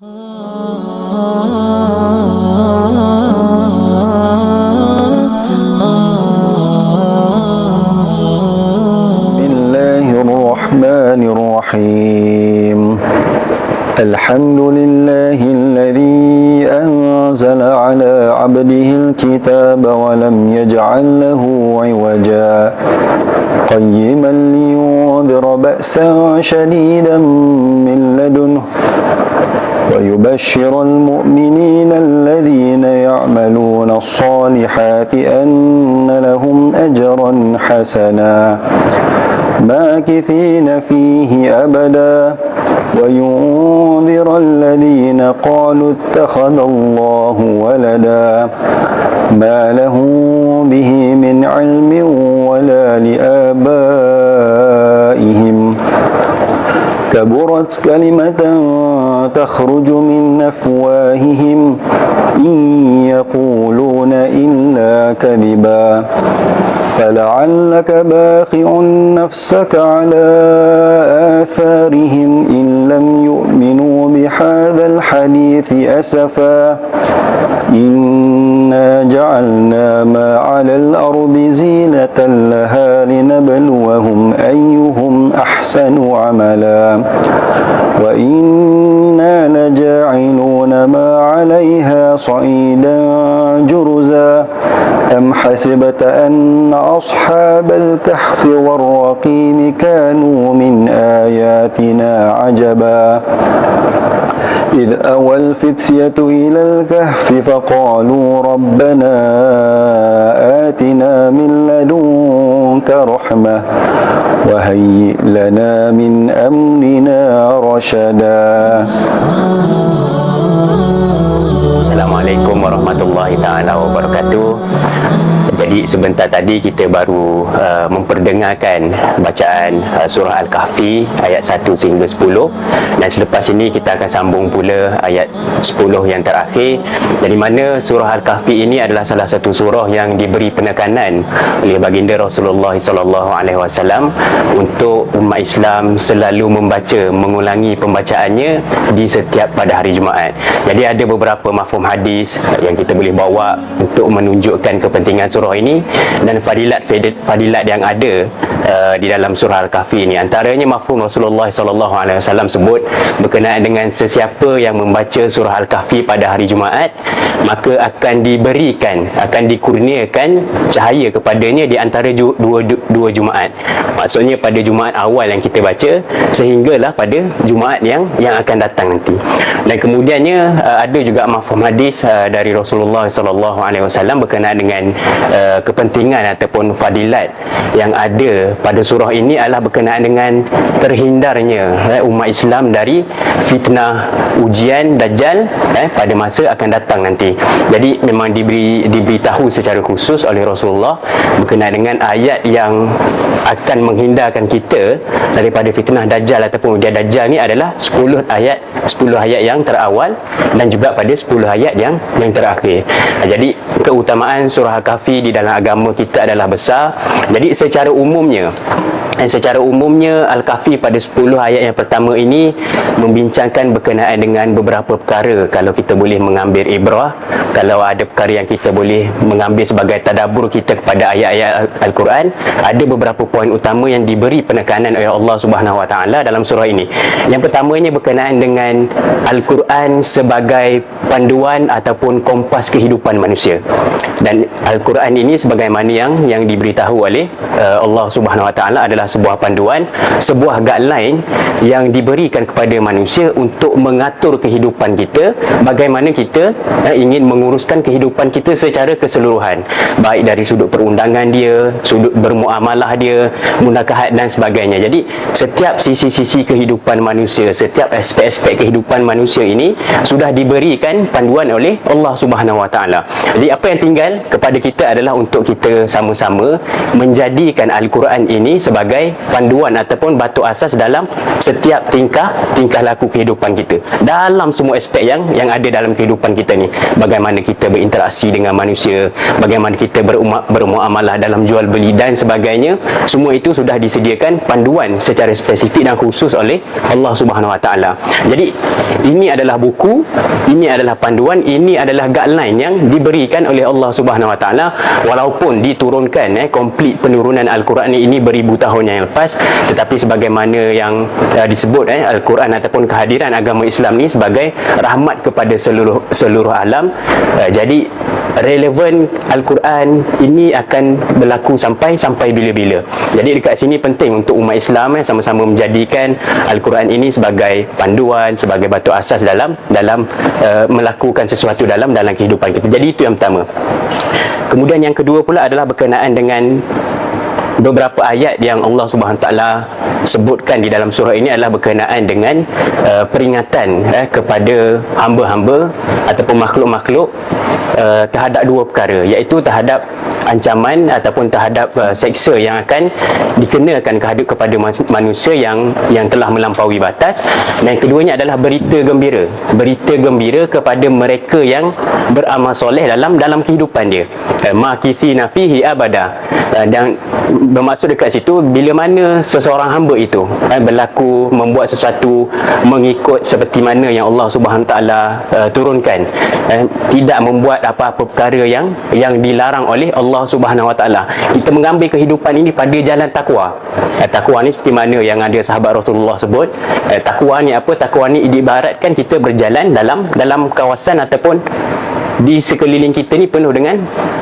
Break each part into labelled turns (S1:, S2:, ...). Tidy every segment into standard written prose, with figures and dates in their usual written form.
S1: Bismillahirrahmanirrahim. Alhamdulillahilladzi anzala ala 'abdihil kitaba wa lam yaj'al lahu 'iwaja qayyiman liyunzira ba'san shadidan min ladunhu wa yubashshiral mu'minina alladhina ya'maluna as-salihati anna lahum ajran hasana ماكثين فيه أبدا وينذر الذين قالوا اتخذ الله ولدا ما لهم به من علم ولا لآبائهم كبرت كلمة تخرج من أفواههم إن يقولون إلا كذبا فلعلك باخع نفسك على آثارهم إن لم يؤمنوا بهذا الحديث أسفا إنا جعلنا ما على الأرض زينة لها لنبلوهم أيهم أحسن عملا وإنا لجاعلون ما عليها صعيدا جرزا أم حسبت أن أصحاب الكهف والرقيم كانوا من آياتنا عجبا إذ أوى الفتية إلى الكهف فقالوا ربنا آتنا من لدنك رحمة وهيئ لنا من أمرنا رشدا.
S2: Assalamualaikum warahmatullahi taala wabarakatuh. Jadi sebentar tadi kita baru memperdengarkan bacaan surah Al-Kahfi ayat 1 sehingga 10, dan selepas ini kita akan sambung pula ayat 10 yang terakhir, dari mana surah Al-Kahfi ini adalah salah satu surah yang diberi penekanan oleh baginda Rasulullah SAW untuk umat Islam selalu membaca, mengulangi pembacaannya di setiap pada hari Jumaat. Jadi ada beberapa mafhum hadis yang kita boleh bawa untuk menunjukkan kepentingan surah ini dan fadilat yang ada di dalam surah Al-Kahfi ini. Antaranya mafhum Rasulullah SAW sebut berkenaan dengan sesiapa yang membaca surah Al-Kahfi pada hari Jumaat, maka akan diberikan, akan dikurniakan cahaya kepadanya di antara dua Jumaat. Maksudnya pada Jumaat awal yang kita baca sehinggalah pada Jumaat yang akan datang nanti. Dan kemudiannya ada juga mafhum hadis dari Rasulullah SAW berkenaan dengan kepentingan ataupun fadilat yang ada pada surah ini adalah berkenaan dengan terhindarnya umat Islam dari fitnah ujian Dajjal pada masa akan datang nanti. Jadi memang diberitahu secara khusus oleh Rasulullah berkenaan dengan ayat yang akan menghindarkan kita daripada fitnah Dajjal ataupun ujian Dajjal ni adalah 10 ayat yang terawal dan juga pada 10 ayat yang terakhir. Jadi keutamaan surah Al-Kahfi di dalam agama kita adalah besar. Jadi secara umumnya Al-Kahfi pada 10 ayat yang pertama ini membincangkan berkenaan dengan beberapa perkara. Kalau kita boleh mengambil ibrah, kalau ada perkara yang kita boleh mengambil sebagai tadabbur kita kepada ayat-ayat Al-Quran, ada beberapa poin utama yang diberi penekanan oleh Allah Subhanahu Wa Taala dalam surah ini. Yang pertamanya berkenaan dengan Al-Quran sebagai panduan ataupun kompas kehidupan manusia. Dan Al-Quran ini sebagaimana yang diberitahu oleh Allah Subhanahu Wa Taala adalah sebuah panduan, sebuah guideline yang diberikan kepada manusia untuk mengatur kehidupan kita, bagaimana kita ingin menguruskan kehidupan kita secara keseluruhan, baik dari sudut perundangan dia, sudut bermuamalah dia, munakahat dan sebagainya. Jadi setiap sisi-sisi kehidupan manusia, setiap aspek-aspek kehidupan manusia ini sudah diberikan panduan oleh Allah Subhanahu Wa Taala. Jadi apa yang tinggal kepada kita adalah untuk kita sama-sama menjadikan Al-Quran ini sebagai panduan ataupun batu asas dalam setiap tingkah laku kehidupan kita, dalam semua aspek yang ada dalam kehidupan kita ni. Bagaimana bagaimana kita berinteraksi dengan manusia, bagaimana kita bermuamalah dalam jual beli dan sebagainya. Semua itu sudah disediakan panduan secara spesifik dan khusus oleh Allah Subhanahu Wa Taala. Jadi ini adalah buku, ini adalah panduan, ini adalah guideline yang diberikan oleh Allah Subhanahu Wa Taala, walaupun diturunkan komplit penurunan Al-Quran ini beribu tahun yang lepas, tetapi sebagaimana yang disebut Al-Quran ataupun kehadiran agama Islam ni sebagai rahmat kepada seluruh alam. Jadi relevan Al-Quran ini akan berlaku sampai bila-bila. Jadi dekat sini penting untuk umat Islam sama-sama menjadikan Al-Quran ini sebagai panduan, sebagai batu asas dalam melakukan sesuatu dalam kehidupan kita. Jadi itu yang pertama. Kemudian yang kedua pula adalah berkenaan dengan beberapa ayat yang Allah Subhanahu Taala sebutkan di dalam surah ini adalah berkenaan dengan peringatan kepada hamba-hamba ataupun makhluk-makhluk terhadap dua perkara, iaitu terhadap ancaman ataupun terhadap seksa yang akan dikenakan kepada manusia yang telah melampaui batas. Dan keduanya adalah berita gembira kepada mereka yang beramal soleh dalam kehidupan dia, makithina fihi abada. Dan bermaksud dekat situ, bila mana seseorang hamba itu berlaku membuat sesuatu mengikut seperti mana yang Allah Subhanahu Taala turunkan, tidak membuat apa-apa perkara yang dilarang oleh Allah Subhanahu Wa Taala, kita mengambil kehidupan ini pada jalan takwa. Takwa ni seperti mana yang ada sahabat Rasulullah sebut, takwa ni apa? Takwa ni diibaratkan kita berjalan dalam kawasan ataupun di sekeliling kita ni penuh dengan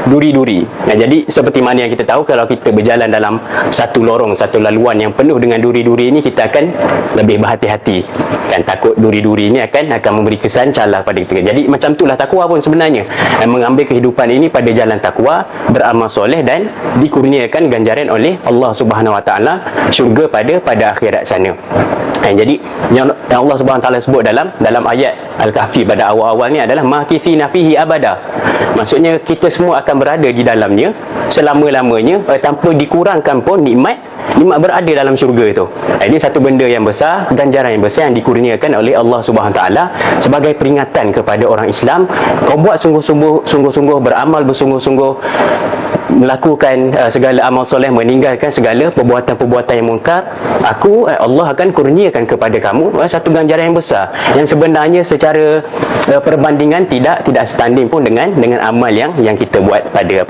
S2: duri-duri. Jadi seperti mana yang kita tahu, kalau kita berjalan dalam satu lorong, satu laluan yang penuh dengan duri-duri ini, kita akan lebih berhati-hati kan, takut duri-duri ini akan memberi kesan calar pada kita. Jadi macam itulah takwa pun sebenarnya, mengambil kehidupan ini pada jalan takwa, beramal soleh dan dikurniakan ganjaran oleh Allah Subhanahu Wa Taala syurga pada akhirat sana. Jadi yang Allah Subhanahu Wa Taala sebut dalam ayat Al-Kahfi pada awal-awal ni adalah makithina fihi abada. Maksudnya kita semua akan berada di dalamnya selama-lamanya, tanpa dikurangkan pun nikmat berada dalam syurga itu. Ini satu benda yang besar, ganjaran yang besar yang dikurniakan oleh Allah Subhanahu Taala sebagai peringatan kepada orang Islam. Kau buat sungguh-sungguh, beramal bersungguh-sungguh, melakukan segala amal soleh, meninggalkan segala perbuatan-perbuatan yang mungkar, Allah akan kurniakan kepada kamu satu ganjaran yang besar, yang sebenarnya secara perbandingan tidak setanding pun dengan amal yang kita buat pada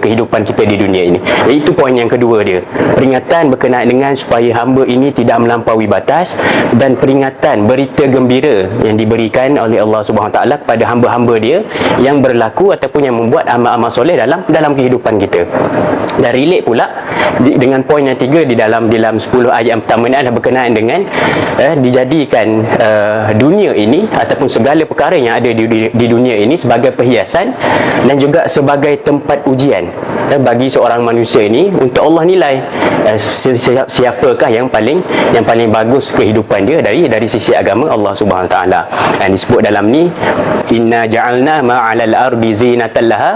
S2: kehidupan kita di dunia ini. Itu poin yang kedua dia, peringatan berkenaan dengan supaya hamba ini tidak melampaui batas, dan peringatan berita gembira yang diberikan oleh Allah Subhanahu Taala kepada hamba-hamba dia yang berlaku ataupun yang membuat amal-amal soleh dalam kehidupan kita. Dan relate pula dengan poin yang tiga di dalam 10 ayat yang pertama ini adalah berkenaan dengan dijadikan dunia ini ataupun segala perkara yang ada di dunia ini sebagai perhiasan dan juga sebagai tempat ujian bagi seorang manusia ini untuk Allah nilai siapakah yang paling bagus kehidupan dia dari sisi agama Allah Subhanahu Taala. Dan disebut dalam ni, inna ja'alna ma'alal ardi zinatan laha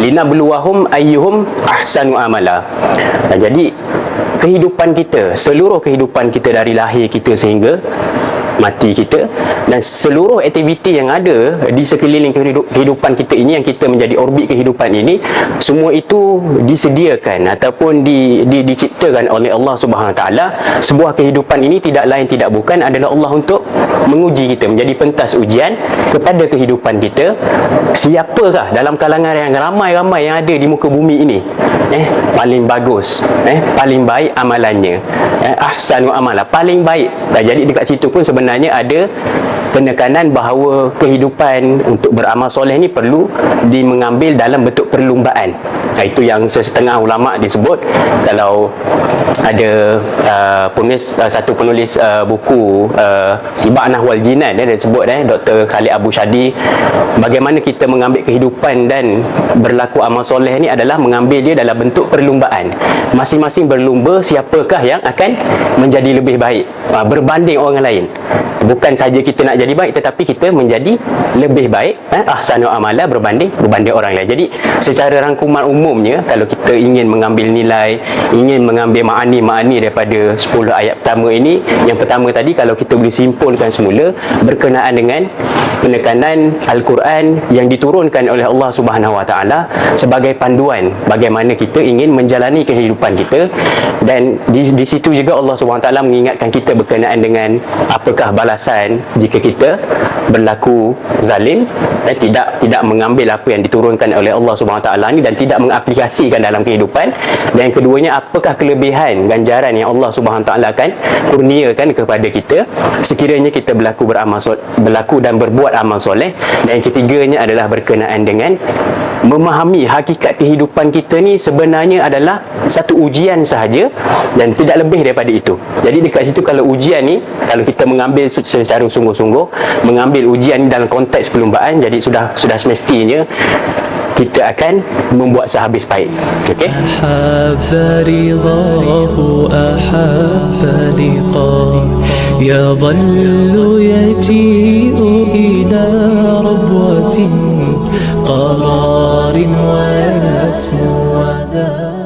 S2: linabluwahum ayyuhum ahsanu amala. Jadi kehidupan kita, seluruh kehidupan kita dari lahir kita sehingga mati kita, dan seluruh aktiviti yang ada di sekeliling kehidupan kita ini, yang kita menjadi orbit kehidupan ini, semua itu disediakan ataupun diciptakan oleh Allah Subhanahu Taala. Sebuah kehidupan ini tidak lain tidak bukan adalah Allah untuk menguji kita, menjadi pentas ujian kepada kehidupan kita. Siapakah dalam kalangan yang ramai-ramai yang ada di muka bumi ini paling bagus, paling baik amalannya, ahsanu amala, paling baik. Jadi dekat situ pun sebenarnya ada penekanan bahawa kehidupan untuk beramal soleh ni perlu mengambil dalam bentuk perlumbaan. Itu yang setengah ulama disebut, kalau ada satu penulis buku Sibak Nahwal Jinan, dia sebut Dr. Khalid Abu Shadi, bagaimana kita mengambil kehidupan dan berlaku amal soleh ni adalah mengambil dia dalam adalah bentuk perlumbaan. Masing-masing berlumba siapakah yang akan menjadi lebih baik, berbanding orang lain. Bukan saja kita nak jadi baik, tetapi kita menjadi lebih baik, ahsanu amala, berbanding orang lain. Jadi secara rangkuman umumnya, kalau kita ingin mengambil nilai, ingin mengambil makni daripada 10 ayat pertama ini, yang pertama tadi kalau kita boleh simpulkan semula berkenaan dengan penekanan Al-Quran yang diturunkan oleh Allah Subhanahu Wa Taala sebagai panduan bagaimana kita ingin menjalani kehidupan kita. Dan di situ juga Allah Subhanahu Wa Taala mengingatkan kita berkenaan dengan apakah balasan jika kita berlaku zalim dan tidak mengambil apa yang diturunkan oleh Allah Subhanahu Wa Taala ni dan tidak mengaplikasikan dalam kehidupan. Dan keduanya, apakah kelebihan ganjaran yang Allah Subhanahu Wa Taala akan kurniakan kepada kita sekiranya kita berlaku dan berbuat amal soleh. Dan ketiganya adalah berkenaan dengan memahami hakikat kehidupan kita ni sebenarnya adalah satu ujian sahaja dan tidak lebih daripada itu. Jadi dekat situ, kalau ujian ni, kalau kita mengambil secara sungguh-sungguh, mengambil ujian ni dalam konteks perlumbaan, jadi sudah semestinya kita akan membuat sehabis baik. Okey?
S3: يظل يجيء إلى ربوة قرار ويسمو